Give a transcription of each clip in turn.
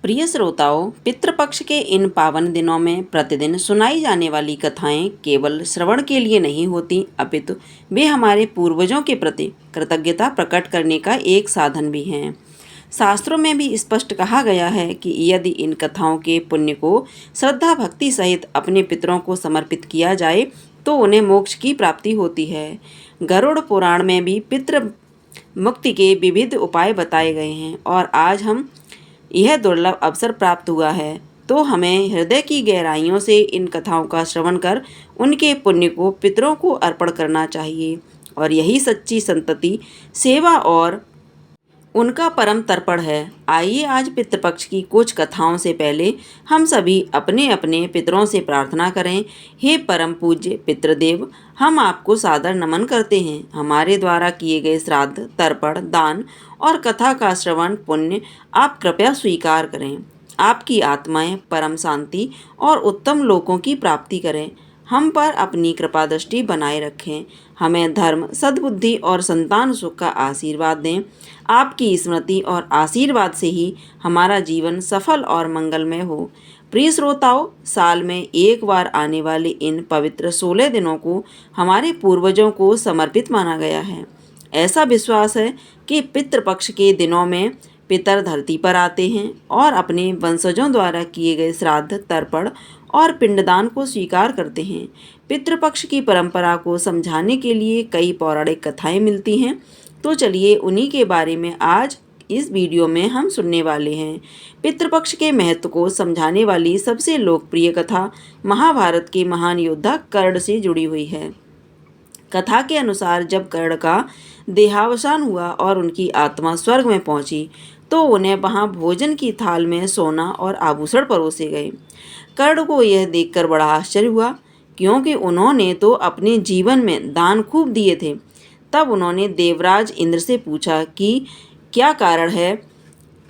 प्रिय श्रोताओं, पितृपक्ष के इन पावन दिनों में प्रतिदिन सुनाई जाने वाली कथाएं केवल श्रवण के लिए नहीं होती, अपितु वे हमारे पूर्वजों के प्रति कृतज्ञता प्रकट करने का एक साधन भी हैं। शास्त्रों में भी स्पष्ट कहा गया है कि यदि इन कथाओं के पुण्य को श्रद्धा भक्ति सहित अपने पितरों को समर्पित किया जाए तो उन्हें मोक्ष की प्राप्ति होती है। गरुड़ पुराण में भी पितृ मुक्ति के विविध उपाय बताए गए हैं और आज हम यह दुर्लभ अवसर प्राप्त हुआ है तो हमें हृदय की गहराइयों से इन कथाओं का श्रवण कर उनके पुण्य को पितरों को अर्पण करना चाहिए और यही सच्ची संतति सेवा और उनका परम तर्पण है। आइए आज पितृपक्ष की कुछ कथाओं से पहले हम सभी अपने अपने पितरों से प्रार्थना करें। हे परम पूज्य पितृदेव, हम आपको सादर नमन करते हैं। हमारे द्वारा किए गए श्राद्ध, तर्पण, दान और कथा का श्रवण पुण्य आप कृपया स्वीकार करें। आपकी आत्माएं परम शांति और उत्तम लोकों की प्राप्ति करें। हम पर अपनी कृपा दृष्टि बनाए रखें। हमें धर्म, सद्बुद्धि और संतान सुख का आशीर्वाद दें। आपकी स्मृति और आशीर्वाद से ही हमारा जीवन सफल और मंगलमय हो। प्रिय श्रोताओं, साल में एक बार आने वाले इन पवित्र 16 दिनों को हमारे पूर्वजों को समर्पित माना गया है। ऐसा विश्वास है कि पितृपक्ष के दिनों में पितर धरती पर आते हैं और अपने वंशजों द्वारा किए गए श्राद्ध, तर्पण और पिंडदान को स्वीकार करते हैं। पितृपक्ष की परंपरा को समझाने के लिए कई पौराणिक कथाएं मिलती हैं, तो चलिए उन्हीं के बारे में आज इस वीडियो में हम सुनने वाले हैं। पितृपक्ष के महत्व को समझाने वाली सबसे लोकप्रिय कथा महाभारत के महान योद्धा कर्ण से जुड़ी हुई है। कथा के अनुसार जब कर्ण का देहावसान हुआ और उनकी आत्मा स्वर्ग में पहुंची तो उन्हें वहां भोजन की थाल में सोना और आभूषण परोसे गए। कर्ण को यह देखकर बड़ा आश्चर्य हुआ, क्योंकि उन्होंने तो अपने जीवन में दान खूब दिए थे। तब उन्होंने देवराज इंद्र से पूछा कि क्या कारण है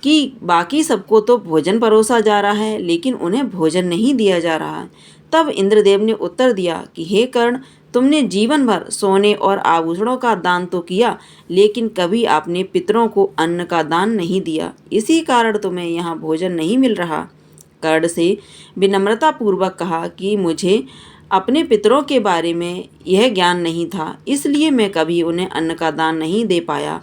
कि बाकी सबको तो भोजन परोसा जा रहा है लेकिन उन्हें भोजन नहीं दिया जा रहा है। तब इंद्रदेव ने उत्तर दिया कि हे कर्ण, तुमने जीवन भर सोने और आभूषणों का दान तो किया, लेकिन कभी आपने पितरों को अन्न का दान नहीं दिया। इसी कारण तुम्हें यहाँ भोजन नहीं मिल रहा। कर्ण से विनम्रता पूर्वक कहा कि मुझे अपने पितरों के बारे में यह ज्ञान नहीं था, इसलिए मैं कभी उन्हें अन्न का दान नहीं दे पाया।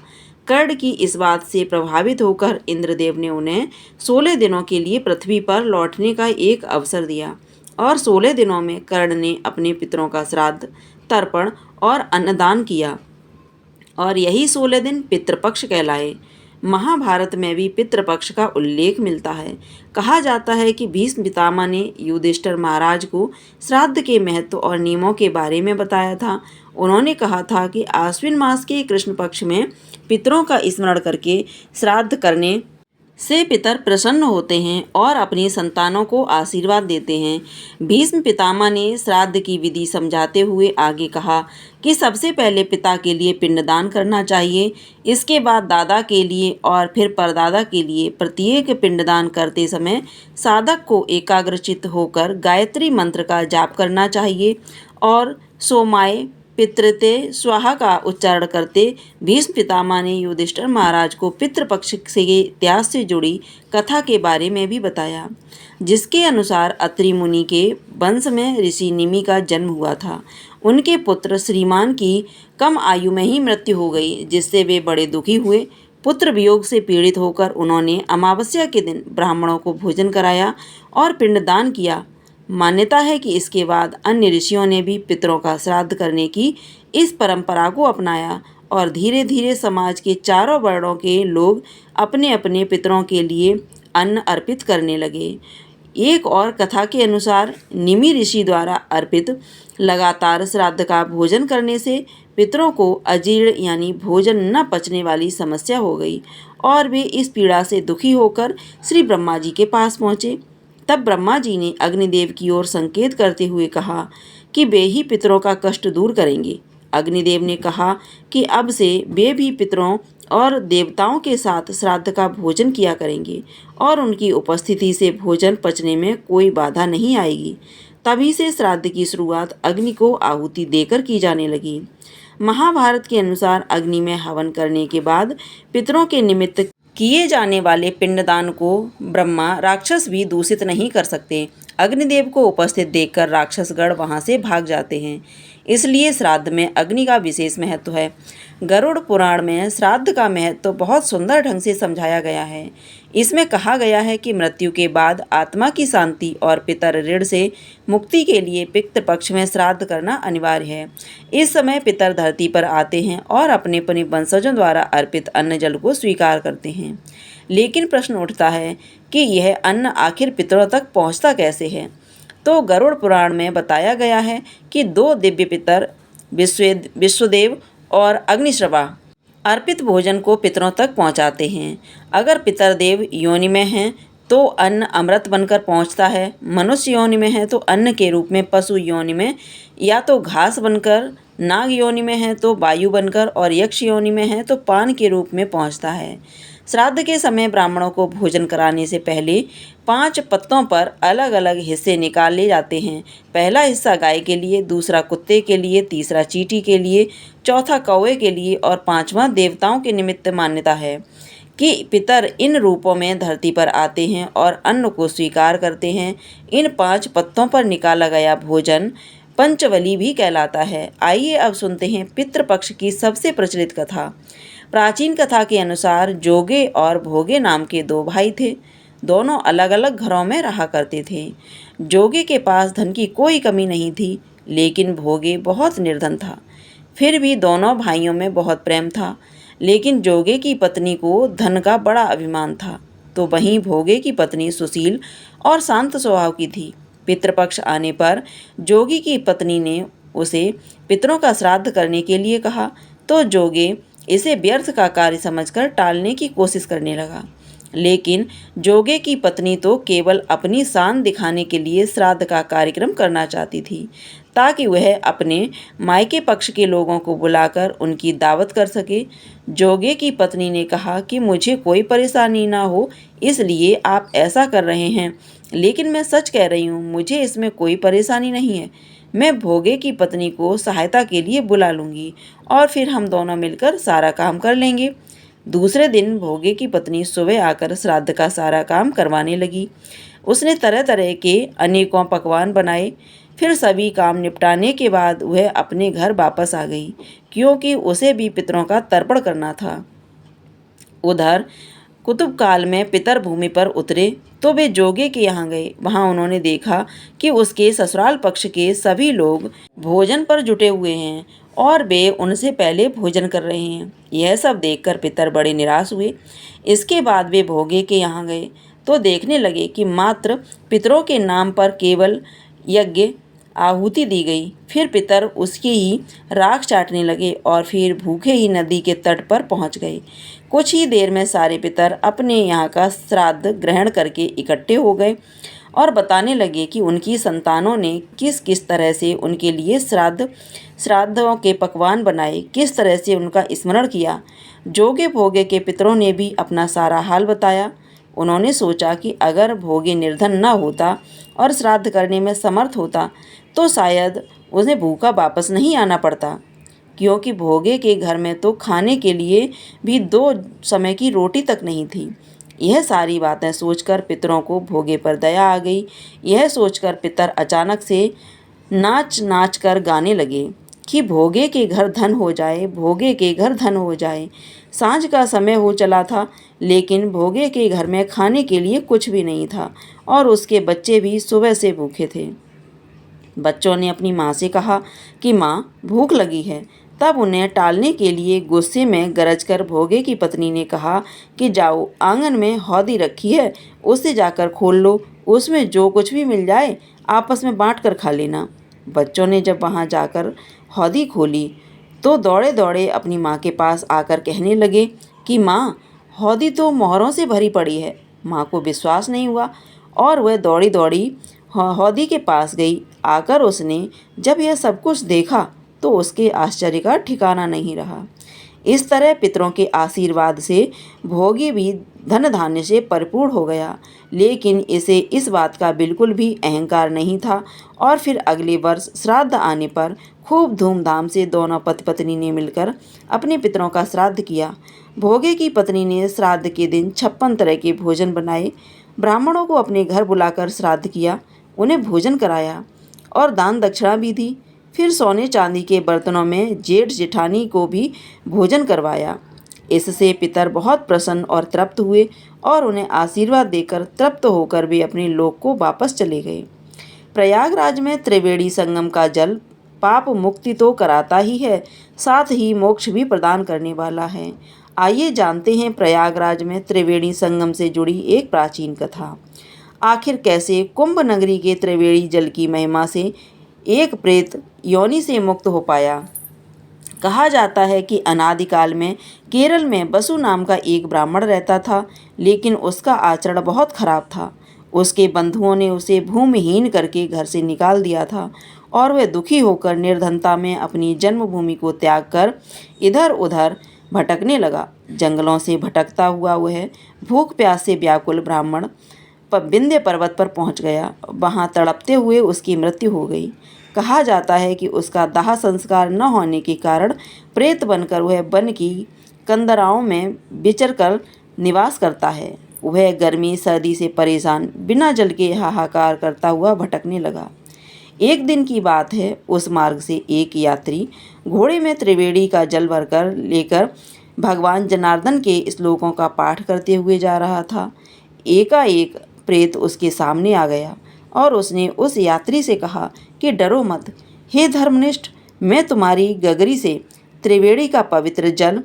कर्ण की इस बात से प्रभावित होकर इंद्रदेव ने उन्हें 16 दिनों के लिए पृथ्वी पर लौटने का एक अवसर दिया और 16 दिनों में कर्ण ने अपने पितरों का श्राद्ध, तर्पण और अन्नदान किया और यही 16 दिन पितृपक्ष कहलाए। महाभारत में भी पितृपक्ष का उल्लेख मिलता है। कहा जाता है कि भीष्म पितामह ने युधिष्ठिर महाराज को श्राद्ध के महत्व और नियमों के बारे में बताया था। उन्होंने कहा था कि आश्विन मास के कृष्ण पक्ष में पितरों का स्मरण करके श्राद्ध करने से पितर प्रसन्न होते हैं और अपनी संतानों को आशीर्वाद देते हैं। भीष्म पितामह ने श्राद्ध की विधि समझाते हुए आगे कहा कि सबसे पहले पिता के लिए पिंडदान करना चाहिए, इसके बाद दादा के लिए और फिर परदादा के लिए। प्रत्येक पिंडदान करते समय साधक को एकाग्रचित्त होकर गायत्री मंत्र का जाप करना चाहिए और सोमाय पितृते स्वाहा का उच्चारण करते भीष्म पितामह ने युधिष्ठिर महाराज को पितृपक्ष के इतिहास से जुड़ी कथा के बारे में भी बताया, जिसके अनुसार अत्रि मुनि के वंश में ऋषि निमि का जन्म हुआ था। उनके पुत्र श्रीमान की कम आयु में ही मृत्यु हो गई, जिससे वे बड़े दुखी हुए। पुत्र वियोग से पीड़ित होकर उन्होंने अमावस्या के दिन ब्राह्मणों को भोजन कराया और पिंडदान किया। मान्यता है कि इसके बाद अन्य ऋषियों ने भी पितरों का श्राद्ध करने की इस परंपरा को अपनाया और धीरे धीरे समाज के चारों वर्णों के लोग अपने अपने पितरों के लिए अन्न अर्पित करने लगे। एक और कथा के अनुसार निमि ऋषि द्वारा अर्पित लगातार श्राद्ध का भोजन करने से पितरों को अजीर्ण यानी भोजन न पचने वाली समस्या हो गई और वे इस पीड़ा से दुखी होकर श्री ब्रह्मा जी के पास पहुँचे। तब ब्रह्मा जी ने अग्निदेव की ओर संकेत करते हुए कहा कि वे ही पितरों का कष्ट दूर करेंगे। अग्निदेव ने कहा कि अब से वे भी पितरों और देवताओं के साथ श्राद्ध का भोजन किया करेंगे और उनकी उपस्थिति से भोजन पचने में कोई बाधा नहीं आएगी। तभी से श्राद्ध की शुरुआत अग्नि को आहुति देकर की जाने लगी। महाभारत के अनुसार अग्नि में हवन करने के बाद पितरों के निमित्त किए जाने वाले पिंडदान को ब्रह्मा राक्षस भी दूषित नहीं कर सकते। अग्निदेव को उपस्थित देखकर राक्षसगण वहां से भाग जाते हैं। इसलिए श्राद्ध में अग्नि का विशेष महत्व है। गरुड़ पुराण में श्राद्ध का महत्व बहुत सुंदर ढंग से समझाया गया है। इसमें कहा गया है कि मृत्यु के बाद आत्मा की शांति और पितर ऋण से मुक्ति के लिए पितृपक्ष में श्राद्ध करना अनिवार्य है। इस समय पितर धरती पर आते हैं और अपने अपने वंशजों द्वारा अर्पित अन्न जल को स्वीकार करते हैं। लेकिन प्रश्न उठता है कि यह अन्न आखिर पितरों तक पहुंचता कैसे है। तो गरुड़ पुराण में बताया गया है कि दो दिव्य पितर विश्वदेव और अग्निश्रवा अर्पित भोजन को पितरों तक पहुंचाते हैं। अगर पितरदेव योनि में हैं तो अन्न अमृत बनकर पहुंचता है, मनुष्य योनि में है तो अन्न के रूप में, पशु योनि में या तो घास बनकर, नाग योनि में है तो वायु बनकर और यक्ष योनि में है तो पान के रूप में पहुंचता है। श्राद्ध के समय ब्राह्मणों को भोजन कराने से पहले 5 पत्तों पर अलग अलग हिस्से निकाले जाते हैं। पहला हिस्सा गाय के लिए, दूसरा कुत्ते के लिए, तीसरा चींटी के लिए, चौथा कौवे के लिए और 5वां देवताओं के निमित्त। मान्यता है कि पितर इन रूपों में धरती पर आते हैं और अन्न को स्वीकार करते हैं। इन 5 पत्तों पर निकाला गया भोजन पंचवली भी कहलाता है। आइए अब सुनते हैं पितृपक्ष की सबसे प्रचलित कथा। प्राचीन कथा के अनुसार जोगे और भोगे नाम के 2 भाई थे। दोनों अलग अलग घरों में रहा करते थे। जोगे के पास धन की कोई कमी नहीं थी, लेकिन भोगे बहुत निर्धन था। फिर भी दोनों भाइयों में बहुत प्रेम था, लेकिन जोगे की पत्नी को धन का बड़ा अभिमान था, तो वहीं भोगे की पत्नी सुशील और शांत स्वभाव की थी। पितृपक्ष आने पर जोगी की पत्नी ने उसे पितरों का श्राद्ध करने के लिए कहा, तो जोगे इसे व्यर्थ का कार्य समझकर टालने की कोशिश करने लगा। लेकिन जोगे की पत्नी तो केवल अपनी शान दिखाने के लिए श्राद्ध का कार्यक्रम करना चाहती थी, ताकि वह अपने मायके पक्ष के लोगों को बुलाकर उनकी दावत कर सके। जोगे की पत्नी ने कहा कि मुझे कोई परेशानी ना हो, इसलिए आप ऐसा कर रहे हैं, लेकिन मैं सच कह रही हूँ, मुझे इसमें कोई परेशानी नहीं है। मैं भोगे की पत्नी को सहायता के लिए बुला लूँगी और फिर हम दोनों मिलकर सारा काम कर लेंगे। दूसरे दिन भोगे की पत्नी सुबह आकर श्राद्ध का सारा काम करवाने लगी। उसने तरह तरह के अनेकों पकवान बनाए। फिर सभी काम निपटाने के बाद वह अपने घर वापस आ गई, क्योंकि उसे भी पितरों का तर्पण करना था। उधर कुतुब काल में पितर भूमि पर उतरे तो वे जोगे के यहाँ गए। वहाँ उन्होंने देखा कि उसके ससुराल पक्ष के सभी लोग भोजन पर जुटे हुए हैं और वे उनसे पहले भोजन कर रहे हैं। यह सब देखकर पितर बड़े निराश हुए। इसके बाद वे भोगे के यहाँ गए तो देखने लगे कि मात्र पितरों के नाम पर केवल यज्ञ आहुति दी गई। फिर पितर उसकी ही राख चाटने लगे और फिर भूखे ही नदी के तट पर पहुंच गए। कुछ ही देर में सारे पितर अपने यहाँ का श्राद्ध ग्रहण करके इकट्ठे हो गए और बताने लगे कि उनकी संतानों ने किस किस तरह से उनके लिए श्राद्धों के पकवान बनाए, किस तरह से उनका स्मरण किया। जोगे भोगे के पितरों ने भी अपना सारा हाल बताया। उन्होंने सोचा कि अगर भोगे निर्धन न होता और श्राद्ध करने में समर्थ होता तो शायद उन्हें भूखा वापस नहीं आना पड़ता, क्योंकि भोगे के घर में तो खाने के लिए भी 2 समय की रोटी तक नहीं थी। यह सारी बातें सोचकर पितरों को भोगे पर दया आ गई। यह सोचकर पितर अचानक से नाच नाच कर गाने लगे कि भोगे के घर धन हो जाए, भोगे के घर धन हो जाए। सांझ का समय हो चला था, लेकिन भोगे के घर में खाने के लिए कुछ भी नहीं था और उसके बच्चे भी सुबह से भूखे थे। बच्चों ने अपनी माँ से कहा कि माँ, भूख लगी है। तब उन्हें टालने के लिए गुस्से में गरजकर भोगे की पत्नी ने कहा कि जाओ, आंगन में हौदी रखी है, उससे जाकर खोल लो, उसमें जो कुछ भी मिल जाए आपस में बांट कर खा लेना। बच्चों ने जब वहाँ जाकर हौदी खोली तो दौड़े दौड़े अपनी माँ के पास आकर कहने लगे कि माँ, हौदी तो मोहरों से भरी पड़ी है। माँ को विश्वास नहीं हुआ और वह दौड़ी दौड़ी हौदी के पास गई। आकर उसने जब यह सब कुछ देखा तो उसके आश्चर्य का ठिकाना नहीं रहा। इस तरह पितरों के आशीर्वाद से भोगी भी धन धान्य से परिपूर्ण हो गया, लेकिन इसे इस बात का बिल्कुल भी अहंकार नहीं था। और फिर अगले वर्ष श्राद्ध आने पर खूब धूमधाम से दोनों पति पत्नी ने मिलकर अपने पितरों का श्राद्ध किया। भोगे की पत्नी ने श्राद्ध के दिन 56 तरह के भोजन बनाए, ब्राह्मणों को अपने घर बुलाकर श्राद्ध किया, उन्हें भोजन कराया और दान दक्षिणा भी दी। फिर सोने चांदी के बर्तनों में जेठ जेठानी को भी भोजन करवाया। इससे पितर बहुत प्रसन्न और तृप्त हुए और उन्हें आशीर्वाद देकर तृप्त होकर वे अपने लोक को वापस चले गए। प्रयागराज में त्रिवेणी संगम का जल पाप मुक्ति तो कराता ही है, साथ ही मोक्ष भी प्रदान करने वाला है। आइए जानते हैं प्रयागराज में त्रिवेणी संगम से जुड़ी एक प्राचीन कथा। आखिर कैसे कुंभ नगरी के त्रिवेणी जल की महिमा से एक प्रेत योनि से मुक्त हो पाया। कहा जाता है कि अनादिकाल में केरल में बसु नाम का एक ब्राह्मण रहता था, लेकिन उसका आचरण बहुत खराब था। उसके बंधुओं ने उसे भूमिहीन करके घर से निकाल दिया था और वह दुखी होकर निर्धनता में अपनी जन्मभूमि को त्याग कर इधर उधर भटकने लगा। जंगलों से भटकता हुआ वह भूख प्यास से व्याकुल ब्राह्मण विंध्य पर्वत पर पहुंच गया। वहां तड़पते हुए उसकी मृत्यु हो गई। कहा जाता है कि उसका दाह संस्कार न होने के कारण प्रेत बनकर वह वन की कंदराओं में विचर कर निवास करता है। वह गर्मी सर्दी से परेशान बिना जल के हाहाकार करता हुआ भटकने लगा। एक दिन की बात है, उस मार्ग से एक यात्री घोड़े में त्रिवेणी का जल भरकर लेकर भगवान जनार्दन के श्लोकों का पाठ करते हुए जा रहा था। एकाएक प्रेत उसके सामने आ गया और उसने उस यात्री से कहा कि डरो मत, हे धर्मनिष्ठ, मैं तुम्हारी गगरी से त्रिवेणी का पवित्र जल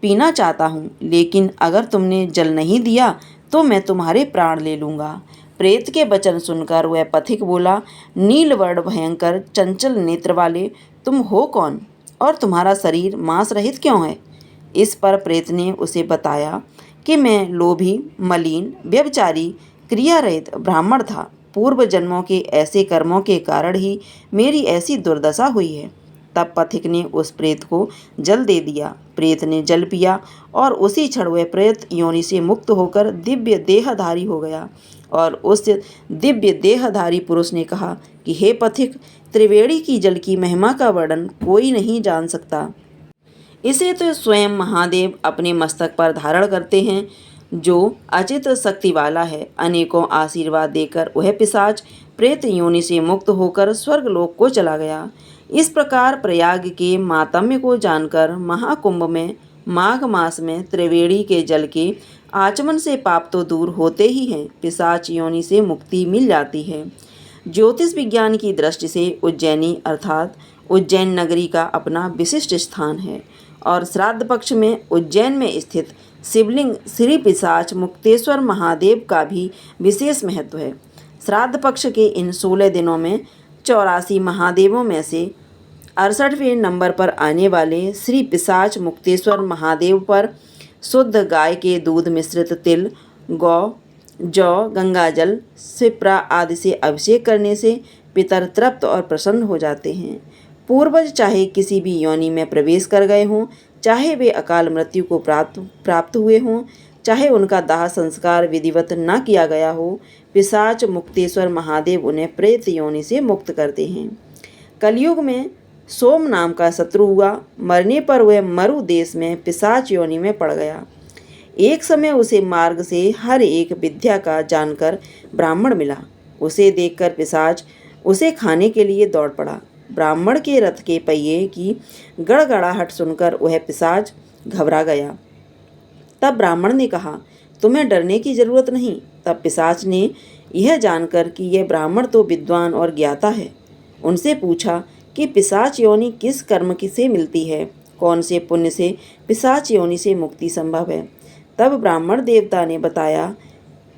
पीना चाहता हूँ, लेकिन अगर तुमने जल नहीं दिया तो मैं तुम्हारे प्राण ले लूँगा। प्रेत के वचन सुनकर वह पथिक बोला, नीलवर्ण भयंकर चंचल नेत्र वाले तुम हो कौन और तुम्हारा शरीर मांस रहित क्यों है। इस पर प्रेत ने उसे बताया कि मैं लोभी, मलिन, व्यभिचारी, क्रिया रहित ब्राह्मण था। पूर्व जन्मों के ऐसे कर्मों के कारण ही मेरी ऐसी दुर्दशा हुई है। तब पथिक ने उस प्रेत को जल दे दिया। प्रेत ने जल पिया और उसी क्षण वह प्रेत योनि से मुक्त होकर दिव्य देहधारी हो गया। और उस दिव्य देहधारी पुरुष ने कहा कि हे पथिक, त्रिवेणी की जल की महिमा का वर्णन कोई नहीं जान सकता। इसे तो स्वयं महादेव अपने मस्तक पर धारण करते हैं, जो अचित शक्ति वाला है। अनेकों आशीर्वाद देकर वह पिशाच प्रेत योनि से मुक्त होकर स्वर्गलोक को चला गया। इस प्रकार प्रयाग के मातम्य को जानकर महाकुंभ में माघ मास में त्रिवेणी के जल के आचमन से पाप तो दूर होते ही हैं, पिशाच योनि से मुक्ति मिल जाती है। ज्योतिष विज्ञान की दृष्टि से उज्जैनी अर्थात उज्जैन नगरी का अपना विशिष्ट स्थान है और श्राद्ध पक्ष में उज्जैन में स्थित शिवलिंग श्री पिशाच मुक्तेश्वर महादेव का भी विशेष महत्व है। श्राद्ध पक्ष के इन 16 दिनों में 84 महादेवों में से 68वें नंबर पर आने वाले श्री पिशाच मुक्तेश्वर महादेव पर शुद्ध गाय के दूध मिश्रित तिल, गौ, जौ, गंगाजल, सिप्रा आदि से अभिषेक करने से पितर तृप्त और प्रसन्न हो जाते हैं। पूर्वज चाहे किसी भी योनि में प्रवेश कर गए हों, चाहे वे अकाल मृत्यु को प्राप्त हुए हों, चाहे उनका दाह संस्कार विधिवत न किया गया हो, पिशाच मुक्तेश्वर महादेव उन्हें प्रेत योनि से मुक्त करते हैं। कलयुग में सोम नाम का शत्रु हुआ। मरने पर वह मरु देश में पिशाच योनि में पड़ गया। एक समय उसे मार्ग से हर एक विद्या का जानकर ब्राह्मण मिला। उसे देखकर पिशाच उसे खाने के लिए दौड़ पड़ा। ब्राह्मण के रथ के पहिए की गड़गड़ाहट सुनकर वह पिशाच घबरा गया। तब ब्राह्मण ने कहा, तुम्हें डरने की जरूरत नहीं। तब पिशाच ने यह जानकर कि यह ब्राह्मण तो विद्वान और ज्ञाता है, उनसे पूछा कि पिशाच योनि किस कर्म से मिलती है, कौन से पुण्य से पिशाच योनि से मुक्ति संभव है। तब ब्राह्मण देवता ने बताया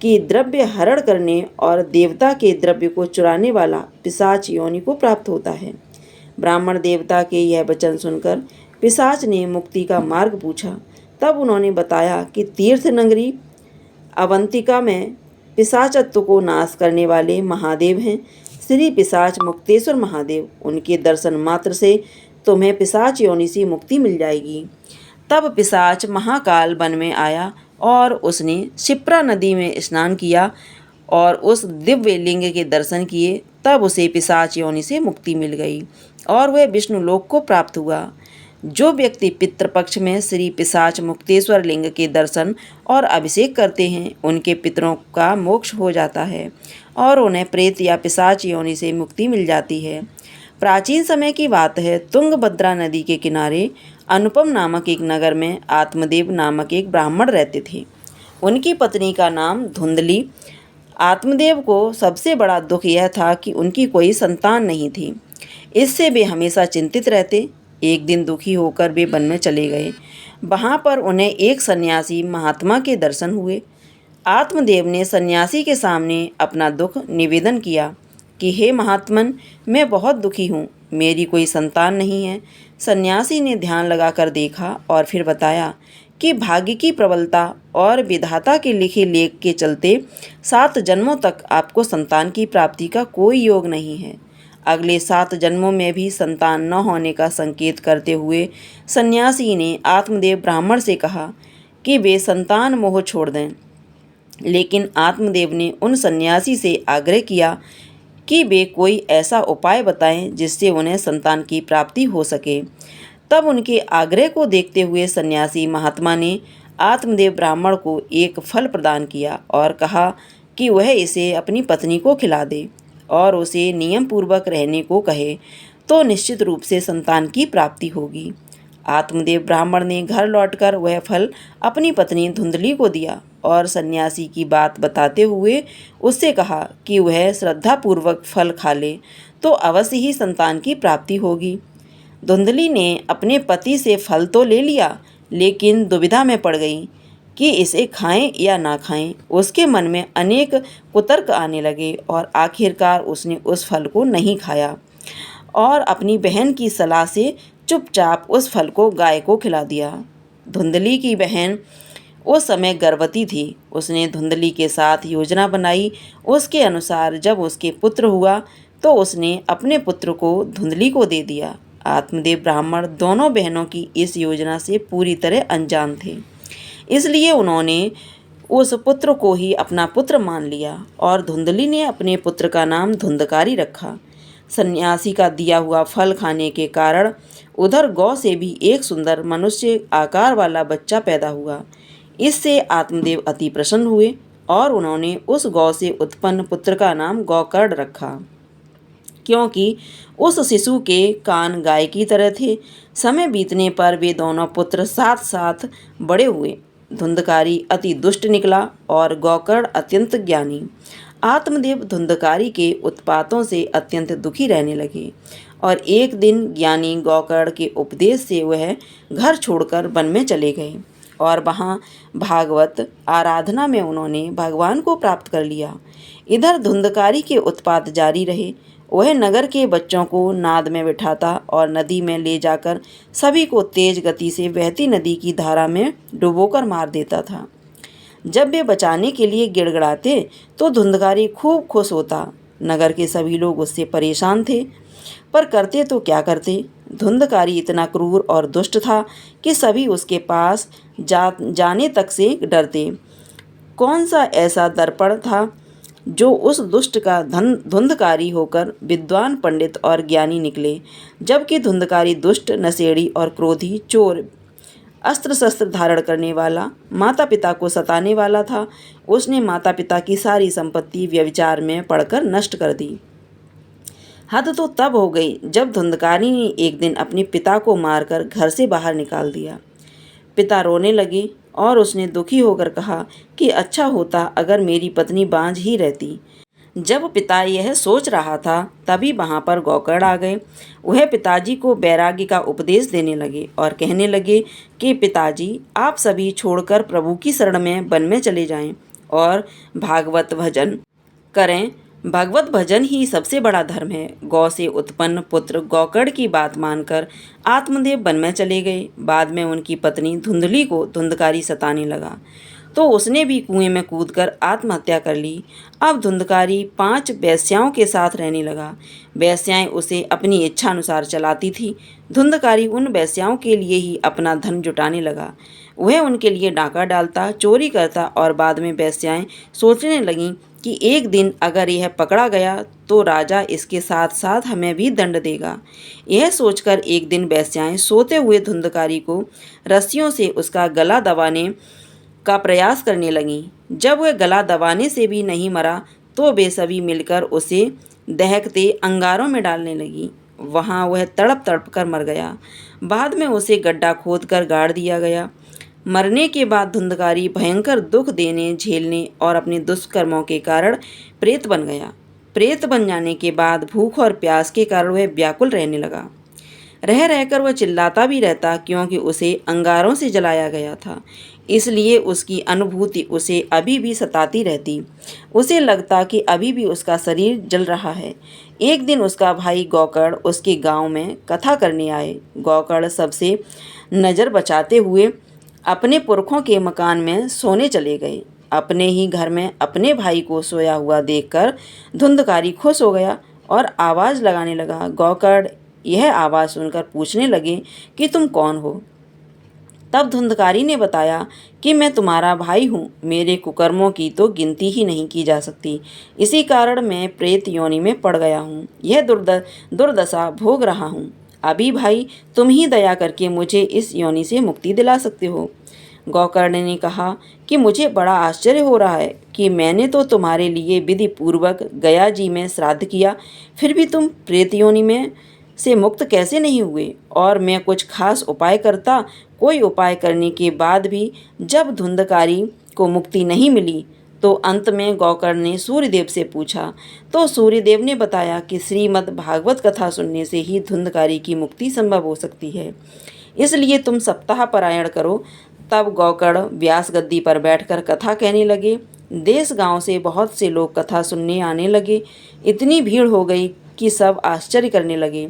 कि द्रव्य हरण करने और देवता के द्रव्य को चुराने वाला पिशाच योनि को प्राप्त होता है। ब्राह्मण देवता के यह वचन सुनकर पिशाच ने मुक्ति का मार्ग पूछा। तब उन्होंने बताया कि तीर्थ नगरी अवंतिका में पिशाचत्व को नाश करने वाले महादेव हैं, श्री पिशाच मुक्तेश्वर महादेव। उनके दर्शन मात्र से तुम्हें पिशाच योनि से मुक्ति मिल जाएगी। तब पिशाच महाकाल वन में आया और उसने क्षिप्रा नदी में स्नान किया और उस दिव्य लिंग के दर्शन किए। तब उसे पिशाच योनि से मुक्ति मिल गई और वह विष्णुलोक को प्राप्त हुआ। जो व्यक्ति पितृपक्ष में श्री पिशाच मुक्तेश्वर लिंग के दर्शन और अभिषेक करते हैं, उनके पितरों का मोक्ष हो जाता है और उन्हें प्रेत या पिशाच योनि से मुक्ति मिल जाती है। प्राचीन समय की बात है, तुंगभद्रा नदी के किनारे अनुपम नामक एक नगर में आत्मदेव नामक एक ब्राह्मण रहते थे। उनकी पत्नी का नाम धुंधली। आत्मदेव को सबसे बड़ा दुख यह था कि उनकी कोई संतान नहीं थी। इससे वे हमेशा चिंतित रहते। एक दिन दुखी होकर वे वन में चले गए। वहाँ पर उन्हें एक सन्यासी महात्मा के दर्शन हुए। आत्मदेव ने सन्यासी के सामने अपना दुख निवेदन किया कि हे महात्मन, मैं बहुत दुखी हूँ, मेरी कोई संतान नहीं है। सन्यासी ने ध्यान लगाकर देखा और फिर बताया कि भाग्य की प्रबलता और विधाता के लिखे लेख के चलते 7 जन्मों तक आपको संतान की प्राप्ति का कोई योग नहीं है। अगले 7 जन्मों में भी संतान न होने का संकेत करते हुए सन्यासी ने आत्मदेव ब्राह्मण से कहा कि वे संतान मोह छोड़ दें। लेकिन आत्मदेव ने उन सन्यासी से आग्रह किया कि वे कोई ऐसा उपाय बताएं जिससे उन्हें संतान की प्राप्ति हो सके। तब उनके आग्रह को देखते हुए सन्यासी महात्मा ने आत्मदेव ब्राह्मण को एक फल प्रदान किया और कहा कि वह इसे अपनी पत्नी को खिला दे और उसे नियम पूर्वक रहने को कहे, तो निश्चित रूप से संतान की प्राप्ति होगी। आत्मदेव ब्राह्मण ने घर लौटकर वह फल अपनी पत्नी धुंधली को दिया और सन्यासी की बात बताते हुए उससे कहा कि वह श्रद्धापूर्वक फल खा ले तो अवश्य ही संतान की प्राप्ति होगी। धुंधली ने अपने पति से फल तो ले लिया, लेकिन दुविधा में पड़ गई कि इसे खाएं या ना खाएं। उसके मन में अनेक कुतर्क आने लगे और आखिरकार उसने उस फल को नहीं खाया और अपनी बहन की सलाह से चुपचाप उस फल को गाय को खिला दिया। धुंधली की बहन उस समय गर्भवती थी। उसने धुंधली के साथ योजना बनाई। उसके अनुसार जब उसके पुत्र हुआ तो उसने अपने पुत्र को धुंधली को दे दिया। आत्मदेव ब्राह्मण दोनों बहनों की इस योजना से पूरी तरह अनजान थे, इसलिए उन्होंने उस पुत्र को ही अपना पुत्र मान लिया और धुंधली ने अपने पुत्र का नाम धुंधकारी रखा। सन्यासी का दिया हुआ फल खाने के कारण उधर गौ से भी एक सुंदर मनुष्य आकार वाला बच्चा पैदा हुआ। इससे आत्मदेव अति प्रसन्न हुए और उन्होंने उस गौ से उत्पन्न पुत्र का नाम गौकर्ण रखा, क्योंकि उस शिशु के कान गाय की तरह थे। समय बीतने पर वे दोनों पुत्र साथ साथ बड़े हुए। धुंधकारी अति दुष्ट निकला और गौकर्ण अत्यंत ज्ञानी। आत्मदेव धुंधकारी के उत्पातों से अत्यंत दुखी रहने लगे और एक दिन ज्ञानी गौकर्ण के उपदेश से वह घर छोड़कर वन में चले गए और वहाँ भागवत आराधना में उन्होंने भगवान को प्राप्त कर लिया। इधर धुंधकारी के उत्पात जारी रहे। वह नगर के बच्चों को नाद में बिठाता और नदी में ले जाकर सभी को तेज गति से बहती नदी की धारा में डुबोकर मार देता था। जब वे बचाने के लिए गिड़गिड़ाते तो धुंधकारी खूब खुश होता। नगर के सभी लोग उससे परेशान थे, पर करते तो क्या करते। धुंधकारी इतना क्रूर और दुष्ट था कि सभी उसके पास जाने तक से डरते। कौन सा ऐसा दर्पण था जो उस दुष्ट का धुंधकारी होकर विद्वान पंडित और ज्ञानी निकले, जबकि धुंधकारी दुष्ट, नशेड़ी और क्रोधी, चोर, अस्त्र शस्त्र धारण करने वाला, माता पिता को सताने वाला था। उसने माता पिता की सारी संपत्ति व्यभिचार में पड़कर नष्ट कर दी। हद तो तब हो गई जब धुंधकारी ने एक दिन अपने पिता को मारकर घर से बाहर निकाल दिया। पिता रोने लगे और उसने दुखी होकर कहा कि अच्छा होता अगर मेरी पत्नी बांझ ही रहती। जब पिता यह सोच रहा था तभी वहाँ पर गौकर्ण आ गए। वह पिताजी को वैराग्य का उपदेश देने लगे और कहने लगे कि पिताजी, आप सभी छोड़कर प्रभु की शरण में वन में चले जाएं और भागवत भजन करें। भगवत भजन ही सबसे बड़ा धर्म है। गौ से उत्पन्न पुत्र गौकर्ण की बात मानकर आत्मदेव वन में चले गए। बाद में उनकी पत्नी धुंधली को धुंधकारी सताने लगा तो उसने भी कुएं में कूदकर आत्महत्या कर ली। अब धुंधकारी 5 वेश्याओं के साथ रहने लगा। वेश्याएं उसे अपनी इच्छानुसार चलाती थी। धुंधकारी उन वेश्याओं के लिए ही अपना धन जुटाने लगा। वह उनके लिए डाका डालता, चोरी करता और बाद में वेश्याएं सोचने लगीं कि एक दिन अगर यह पकड़ा गया तो राजा इसके साथ साथ हमें भी दंड देगा। यह सोचकर एक दिन वेश्याएं सोते हुए धुंधकारी को रस्सियों से उसका गला दबाने का प्रयास करने लगीं। जब वह गला दबाने से भी नहीं मरा तो वे सभी मिलकर उसे दहकते अंगारों में डालने लगीं। वहाँ वह तड़प तड़प कर मर गया। बाद में उसे गड्ढा खोदकर गाड़ दिया गया। मरने के बाद धुंधकारी भयंकर दुख देने, झेलने और अपने दुष्कर्मों के कारण प्रेत बन गया। प्रेत बन जाने के बाद भूख और प्यास के कारण वह व्याकुल रहने लगा। रह रहकर वह चिल्लाता भी रहता क्योंकि उसे अंगारों से जलाया गया था, इसलिए उसकी अनुभूति उसे अभी भी सताती रहती। उसे लगता कि अभी भी उसका शरीर जल रहा है। एक दिन उसका भाई गौकर्ण उसके गांव में कथा करने आए। गौकर्ण सबसे नज़र बचाते हुए अपने पुरखों के मकान में सोने चले गए। अपने ही घर में अपने भाई को सोया हुआ देखकर धुंधकारी खुश हो गया और आवाज़ लगाने लगा। गौकर्ण यह आवाज़ सुनकर पूछने लगे कि तुम कौन हो? तब धुंधकारी ने बताया कि मैं तुम्हारा भाई हूँ। मेरे कुकर्मों की तो गिनती ही नहीं की जा सकती। इसी कारण मैं प्रेत योनि में पड़ गया हूँ। यह दुर्दशा भोग रहा हूँ। अभी भाई तुम ही दया करके मुझे इस योनि से मुक्ति दिला सकते हो। गौकर्ण ने कहा कि मुझे बड़ा आश्चर्य हो रहा है कि मैंने तो तुम्हारे लिए विधि पूर्वक गया जी में श्राद्ध किया, फिर भी तुम प्रेत योनि में से मुक्त कैसे नहीं हुए? और मैं कुछ खास उपाय करता, कोई उपाय करने के बाद भी जब धुंधकारी को मुक्ति नहीं मिली तो अंत में गौकर्ण ने सूर्यदेव से पूछा तो सूर्यदेव ने बताया कि श्रीमद् भागवत कथा सुनने से ही धुंधकारी की मुक्ति संभव हो सकती है, इसलिए तुम सप्ताह पारायण करो। तब गौकर्ण व्यास गद्दी पर बैठकर कथा कहने लगे। देश गांव से बहुत से लोग कथा सुनने आने लगे। इतनी भीड़ हो गई कि सब आश्चर्य करने लगे।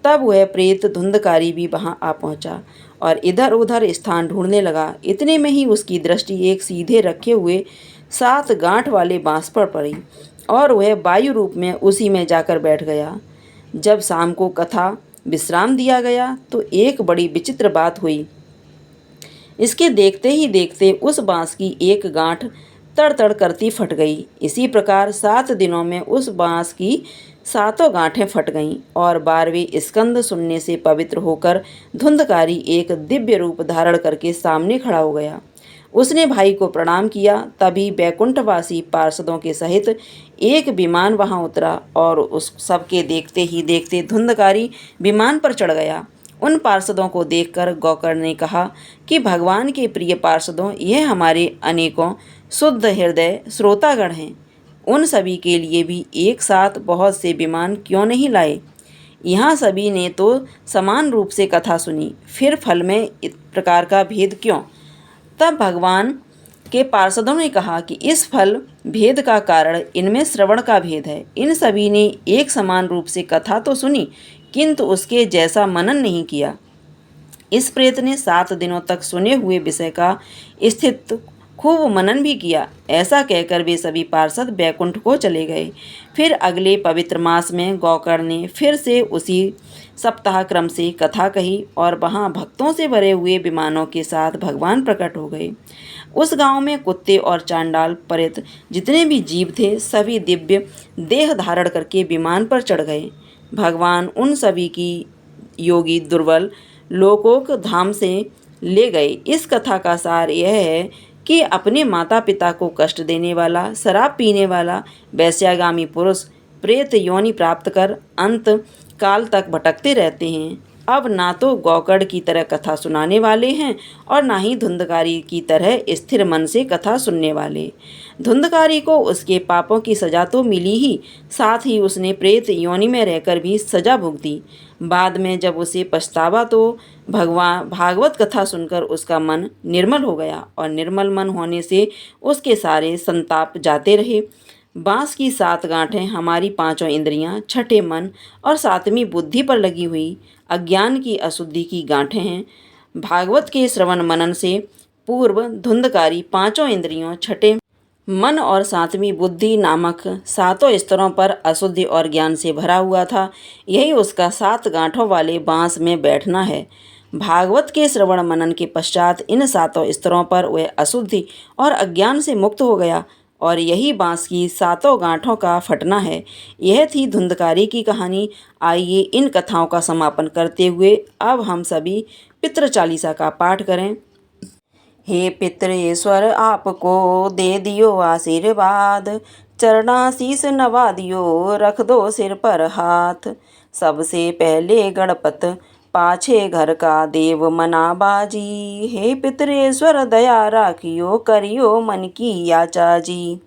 तब वह प्रेत धुंधकारी भी वहां आ पहुंचा और इधर उधर स्थान ढूंढने लगा। इतने में ही उसकी दृष्टि एक सीधे रखे हुए 7 गांठ वाले बांस पर पड़ी और वह वायु रूप में उसी में जाकर बैठ गया। जब शाम को कथा विश्राम दिया गया तो एक बड़ी विचित्र बात हुई। इसके देखते ही देखते उस बांस की एक गांठ तड़-तड़ करती फट गई। इसी प्रकार 7 दिनों में उस बांस की 7 गांठें फट गईं और 12वें स्कंद सुनने से पवित्र होकर धुंधकारी एक दिव्य रूप धारण करके सामने खड़ा हो गया। उसने भाई को प्रणाम किया। तभी बैकुंठवासी पार्षदों के सहित एक विमान वहां उतरा और उस सबके देखते ही देखते धुंधकारी विमान पर चढ़ गया। उन पार्षदों को देखकर गौकर्ण ने कहा कि भगवान के प्रिय पार्षदों, यह हमारे अनेकों शुद्ध हृदय श्रोतागण हैं। उन सभी के लिए भी एक साथ बहुत से विमान क्यों नहीं लाए? यहाँ सभी ने तो समान रूप से कथा सुनी, फिर फल में इस प्रकार का भेद क्यों? तब भगवान के पार्षदों ने कहा कि इस फल भेद का कारण इनमें श्रवण का भेद है। इन सभी ने एक समान रूप से कथा तो सुनी किंतु उसके जैसा मनन नहीं किया। इस प्रेत ने 7 दिनों तक सुने हुए विषय का स्थित खूब मनन भी किया। ऐसा कहकर वे सभी पार्षद बैकुंठ को चले गए। फिर अगले पवित्र मास में गौकर्ण ने फिर से उसी सप्ताह क्रम से कथा कही और वहाँ भक्तों से भरे हुए विमानों के साथ भगवान प्रकट हो गए। उस गांव में कुत्ते और चांडाल प्रेत जितने भी जीव थे सभी दिव्य देह धारण करके विमान पर चढ़ गए। भगवान उन सभी की योगी दुर्बल लोकोक धाम से ले गए। इस कथा का सार यह है कि अपने माता पिता को कष्ट देने वाला, शराब पीने वाला वैश्यागामी पुरुष प्रेत योनि प्राप्त कर अंत काल तक भटकते रहते हैं। अब ना तो गौकर्ण की तरह कथा सुनाने वाले हैं और ना ही धुंधकारी की तरह स्थिर मन से कथा सुनने वाले। धुंधकारी को उसके पापों की सजा तो मिली ही, साथ ही उसने प्रेत योनि में रहकर भी सजा भुगती। बाद में जब उसे पछतावा तो भागवत कथा सुनकर उसका मन निर्मल हो गया और निर्मल मन होने से उसके सारे संताप जाते रहे। बांस की 7 गांठें हमारी 5 इंद्रियां, 6ठे मन और 7वीं बुद्धि पर लगी हुई अज्ञान की अशुद्धि की गांठें हैं। भागवत के श्रवण मनन से पूर्व धुंधकारी 5 इंद्रियों, 6ठे मन और 7वीं बुद्धि नामक 7 स्तरों पर अशुद्धि और ज्ञान से भरा हुआ था। यही उसका 7 गांठों वाले बांस में बैठना है। भागवत के श्रवण मनन के पश्चात इन 7 स्तरों पर वह अशुद्धि और अज्ञान से मुक्त हो गया और यही बांस की 7 गांठों का फटना है। यह थी धुंधकारी की कहानी। आइए इन कथाओं का समापन करते हुए अब हम सभी पितृ चालीसा का पाठ करें। हे पितृेश्वर आपको दे दियो आशीर्वाद, चरणाशीष नवा दियो, रख दो सिर पर हाथ। सबसे पहले गणपत, पाछे घर का देव मना बाजी। हे पितरेश्वर दया राखियो, करियो मन की याचा जी।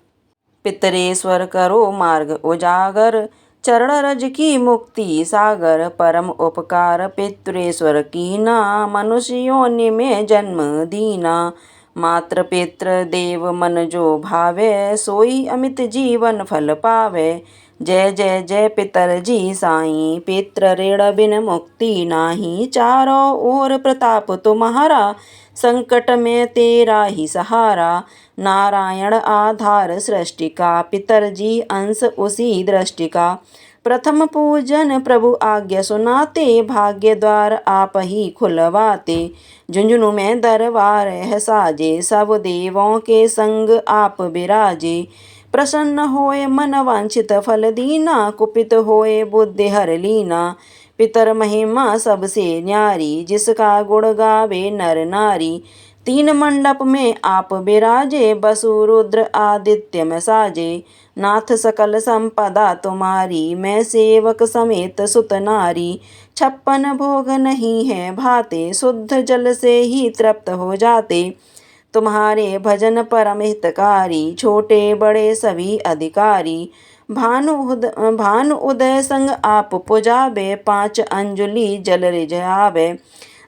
पितरेश्वर करो मार्ग उजागर, चरण रज की मुक्ति सागर। परम उपकार पितरेश्वर कीना, मनुष्य योनि में जन्म दीना। मात्र पितृ देव मन जो भावे, सोई अमित जीवन फल पावे। जय जय जय पितर जी साईं, पितृ ऋण बिन मुक्ति नाही। चारों ओर प्रताप तुम्हारा, संकट में तेरा ही सहारा। नारायण आधार सृष्टि का, पितर जी अंश उसी दृष्टि का। प्रथम पूजन प्रभु आज्ञा सुनाते, भाग्य द्वार आप ही खुलवाते। झुंझुनू में दरबार है साजे, सब देवों के संग आप विराजे। प्रसन्न होए मन वांछित फल दीना, कुपित होए बुद्धि हर लीना। पितर महिमा सबसे न्यारी, जिसका गुण गावे नर नारी। 3 मंडप में आप विराजे, बसु रुद्र आदित्य में साजे। नाथ सकल संपदा तुम्हारी, मैं सेवक समेत सुत नारी। 56 भोग नहीं है भाते, शुद्ध जल से ही तृप्त हो जाते। तुम्हारे भजन परम हितकारी, छोटे बड़े सभी अधिकारी। भानु उदय संग आप पुजावे, 5 अंजुलि जल रिझावे।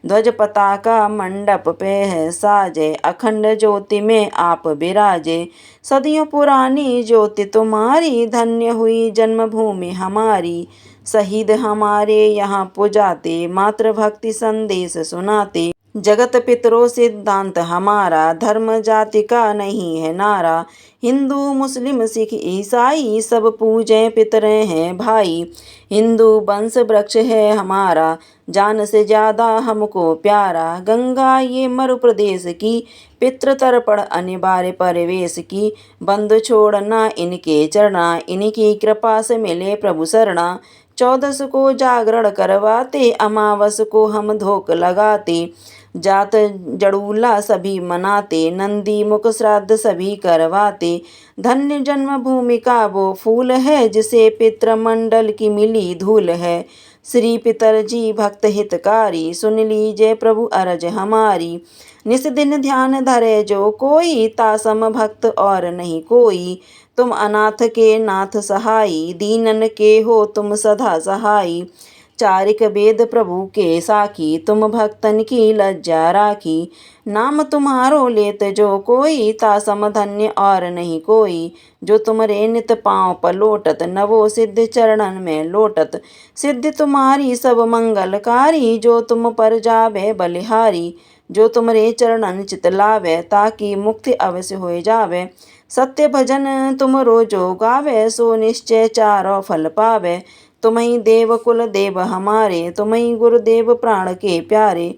ध्वज पताका मंडप पे है साजे, अखंड ज्योति में आप विराजे। सदियों पुरानी ज्योति तुम्हारी, धन्य हुई जन्मभूमि हमारी। शहीद हमारे यहाँ पुजाते, मातृ भक्ति संदेश सुनाते। जगत पितरो सिद्धांत हमारा, धर्म जाति का नहीं है नारा। हिंदू मुस्लिम सिख ईसाई, सब पूजे पितरे हैं भाई। हिंदू वंश वृक्ष है हमारा, जान से ज्यादा हमको प्यारा। गंगा ये मरु प्रदेश की, पितृ तर्पण अनिवार्य परिवेश की। बंधु छोड़ना इनके चरना, इनकी कृपा से मिले प्रभु शरणा। 14 को जागरण करवाते, अमावस को हम धोक लगाते। जात जड़ूला सभी मनाते, नंदी मुख श्राद्ध सभी करवाते। धन्य जन्मभूमि का वो फूल है, जिसे पितृमंडल की मिली धूल है। श्री पितर जी भक्त हितकारी, सुन लीजिए प्रभु अरज हमारी। निस दिन ध्यान धरे जो कोई, तासम भक्त और नहीं कोई। तुम अनाथ के नाथ सहाई, दीनन के हो तुम सदा सहाई। चारिक वेद प्रभु के साखी, तुम भक्तन की लज्जा राखी। नाम तुम्हारो लेत जो कोई, तासम धन्य और नहीं कोई। जो तुमरे नित पाँव पलोटत, नवो सिद्ध चरणन में लोटत। सिद्धि तुम्हारी सब मंगलकारी, जो तुम पर जावे बलिहारी। जो तुमरे चरणन चित लावे, ताकि मुक्ति अवश्य हो जावे। सत्य भजन तुम रोजो गावे, सो निश्चय चारों फल पावे। तुम्हीं देव कुल देव हमारे, तुम्हीं गुरुदेव प्राण के प्यारे।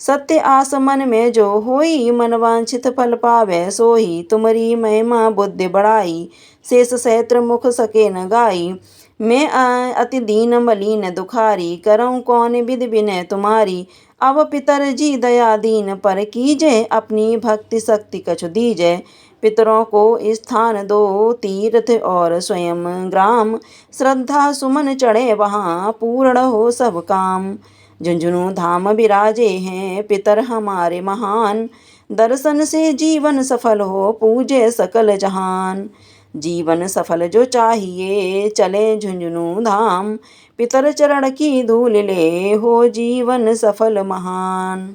सत्य आस मन में जो होई, मन वांछित फल पावे सोही। तुमरी महिमा बुद्धि बढ़ाई, शेष सहस्त्र मुख सके न गाई। मैं अति दीन मलिन दुखारी, करऊँ कौन विधि विनय तुम्हारी। अब पितर जी दया दीन पर कीजय, अपनी भक्ति शक्ति कछु दीजय। पितरों को स्थान दो तीर्थ और स्वयं ग्राम, श्रद्धा सुमन चढ़े वहाँ पूर्ण हो सब काम। झुंझुनू धाम विराजे हैं पितर हमारे महान, दर्शन से जीवन सफल हो पूजे सकल जहान। जीवन सफल जो चाहिए चले झुंझुनू धाम, पितर चरण की धूल ले हो जीवन सफल महान।